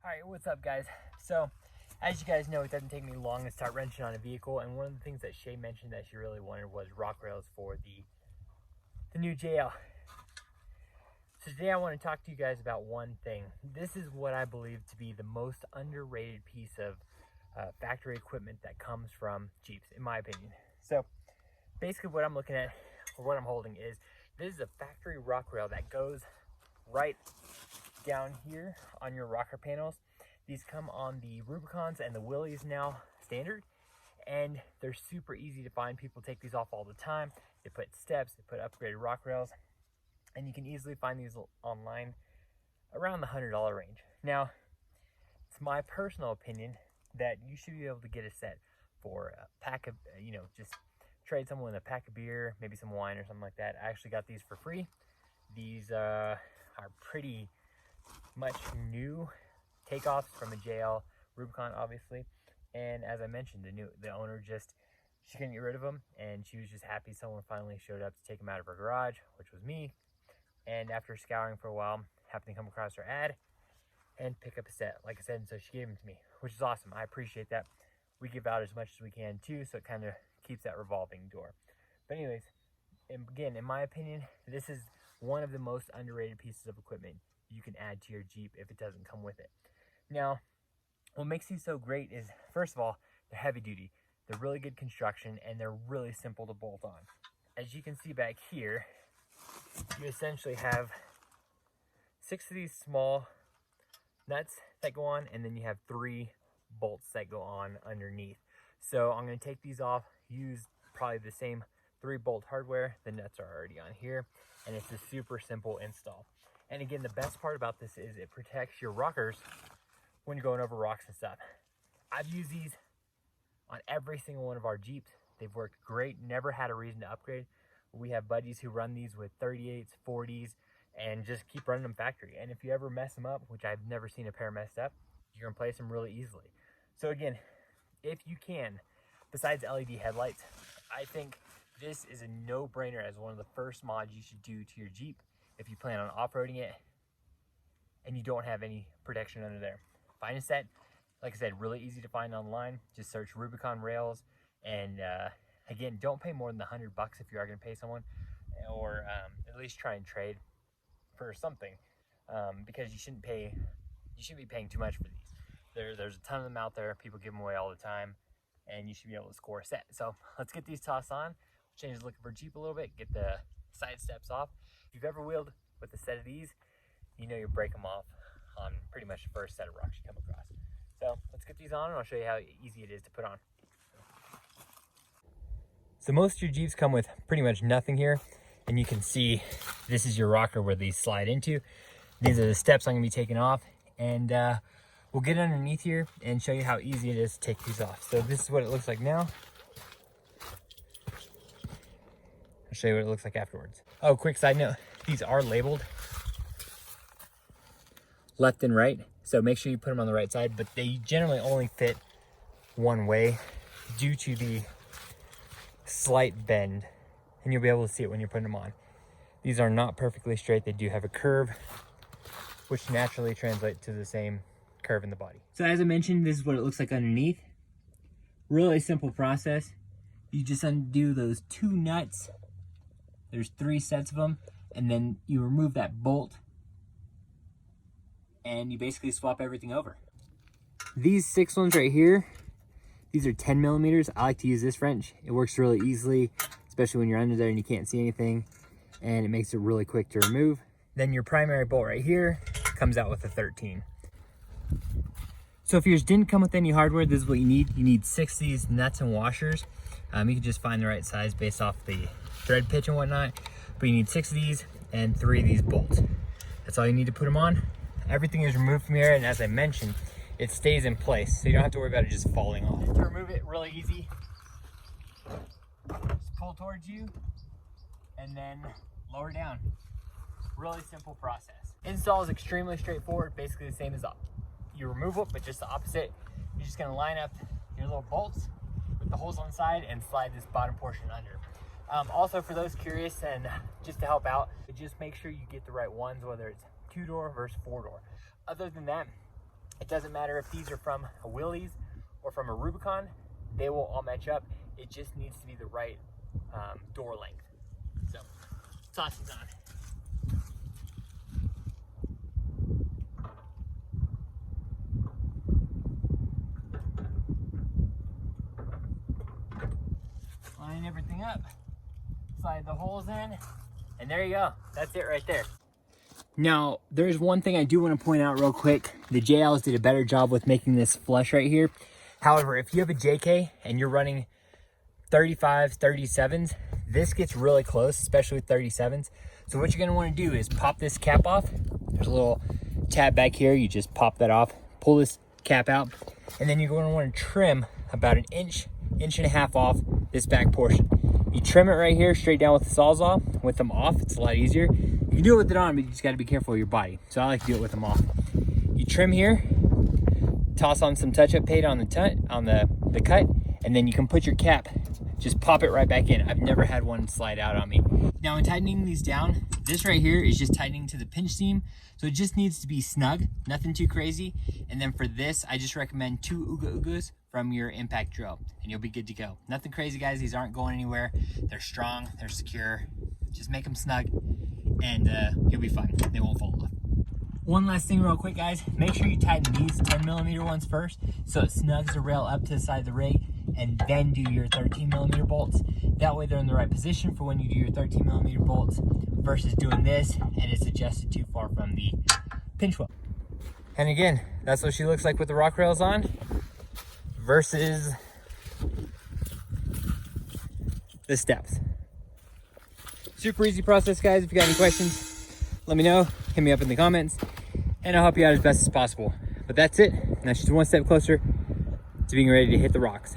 Alright, what's up guys? So, as you guys know, it doesn't take me long to start wrenching on a vehicle, and one of the things that Shay mentioned that she really wanted was rock rails for the new JL. So today I want to talk to you guys about one thing. This is what I believe to be the most underrated piece of factory equipment that comes from Jeeps, in my opinion. So, basically what I'm looking at, or what I'm holding, is this is a factory rock rail that goes right down here on your rocker panels. These come on the Rubicons and the Willys now standard, and they're super easy to find. People take these off all the time. They put steps, they put upgraded rock rails, and you can easily find these online around the $100 range. Now, it's my personal opinion that you should be able to get a set for a pack of, just trade someone a pack of beer, maybe some wine or something like that. I actually got these for free. These are pretty much new takeoffs from a JL Rubicon, obviously. And as I mentioned, the owner she couldn't get rid of them, and she was just happy someone finally showed up to take them out of her garage, which was me. And after scouring for a while, happened to come across her ad and pick up a set, like I said. So she gave them to me, which is awesome. I appreciate that. We give out as much as we can too, so it kind of keeps that revolving door. But anyways, again, in my opinion, this is one of the most underrated pieces of equipment you can add to your Jeep if it doesn't come with it. Now, what makes these so great is, first of all, they're heavy duty, they're really good construction, and they're really simple to bolt on. As you can see back here, you essentially have 6 of these small nuts that go on, and then you have 3 bolts that go on underneath. So I'm going to take these off, use probably the same 3 bolt hardware. The nuts are already on here, and it's a super simple install. And again, the best part about this is it protects your rockers when you're going over rocks and stuff. I've used these on every single one of our Jeeps. They've worked great, never had a reason to upgrade. We have buddies who run these with 38s, 40s, and just keep running them factory. And if you ever mess them up, which I've never seen a pair messed up, you can replace them really easily. So again, if you can, besides LED headlights, I think this is a no-brainer as one of the first mods you should do to your Jeep if you plan on off-roading it and you don't have any protection under there. Find a set, like I said, really easy to find online. Just search Rubicon rails, and again, don't pay more than $100 if you are going to pay someone, or at least try and trade for something, because you shouldn't be paying too much for these. There's a ton of them out there. People give them away all the time, and you should be able to score a set. So let's get these tossed on. Change the look of our Jeep a little bit. Get the side steps off. If you've ever wheeled with a set of these, you know you'll break them off on pretty much the first set of rocks you come across. So let's get these on, and I'll show you how easy it is to put on. So most of your Jeeps come with pretty much nothing here, and you can see this is your rocker where these slide into. These are the steps I'm going to be taking off, and we'll get underneath here and show you how easy it is to take these off. So this is what it looks like now. I'll show you what it looks like afterwards. Oh, quick side note, these are labeled left and right, so make sure you put them on the right side, but they generally only fit one way due to the slight bend, and you'll be able to see it when you're putting them on. These are not perfectly straight. They do have a curve, which naturally translates to the same curve in the body. So as I mentioned, this is what it looks like underneath. Really simple process. You just undo those 2 nuts. There's 3 sets of them, and then you remove that bolt, and you basically swap everything over. These 6 ones right here, these are 10 millimeters. I like to use this wrench. It works really easily, especially when you're under there and you can't see anything, and it makes it really quick to remove. Then your primary bolt right here comes out with a 13. So if yours didn't come with any hardware, this is what you need. You need 6 of these nuts and washers. You can just find the right size based off the thread pitch and whatnot, but you need 6 of these and 3 of these bolts. That's all you need to put them on. Everything is removed from here, and as I mentioned, it stays in place, so you don't have to worry about it just falling off. To remove it, really easy. Just pull towards you and then lower down. Really simple process. Install is extremely straightforward, basically the same as you remove it, but just the opposite. You're just gonna line up your little bolts with the holes on the side and slide this bottom portion under. Also, for those curious, and just to help out, just make sure you get the right ones, whether it's 2-door versus 4-door. Other than that, It doesn't matter if these are from a Willys or from a Rubicon, they will all match up. It just needs to be the right door length. So, toss these on. Line everything up, slide the holes in, and there you go. That's it right there. Now, there's one thing I do want to point out real quick. The JLs did a better job with making this flush right here. However, if you have a JK and you're running 35s, 37s, this gets really close, especially with 37s. So what you're going to want to do is pop this cap off. There's a little tab back here. You just pop that off, pull this cap out, and then you're going to want to trim about an inch and a half off this back portion. You trim it right here straight down with the Sawzall. With them off, it's a lot easier. You can do it with it on, but you just got to be careful with your body. So I like to do it with them off. You trim here, toss on some touch-up paint on the cut, and then you can put your cap, just pop it right back in. I've never had one slide out on me. Now in tightening these down, this right here is just tightening to the pinch seam. So it just needs to be snug, nothing too crazy. And then for this, I just recommend 2 Ooga Oogas from your impact drill, and you'll be good to go. Nothing crazy, guys. These aren't going anywhere. They're strong, they're secure. Just make them snug, and you'll be fine. They won't fall off. One last thing real quick, guys. Make sure you tighten these 10mm ones first, so it snugs the rail up to the side of the rig, and then do your 13mm bolts. That way they're in the right position for when you do your 13mm bolts, versus doing this and it's adjusted too far from the pinch weld. And again, that's what she looks like with the rock rails on versus the steps. Super easy process, guys. If you got any questions, let me know. Hit me up in the comments, and I'll help you out as best as possible. But that's it. Now she's one step closer to being ready to hit the rocks.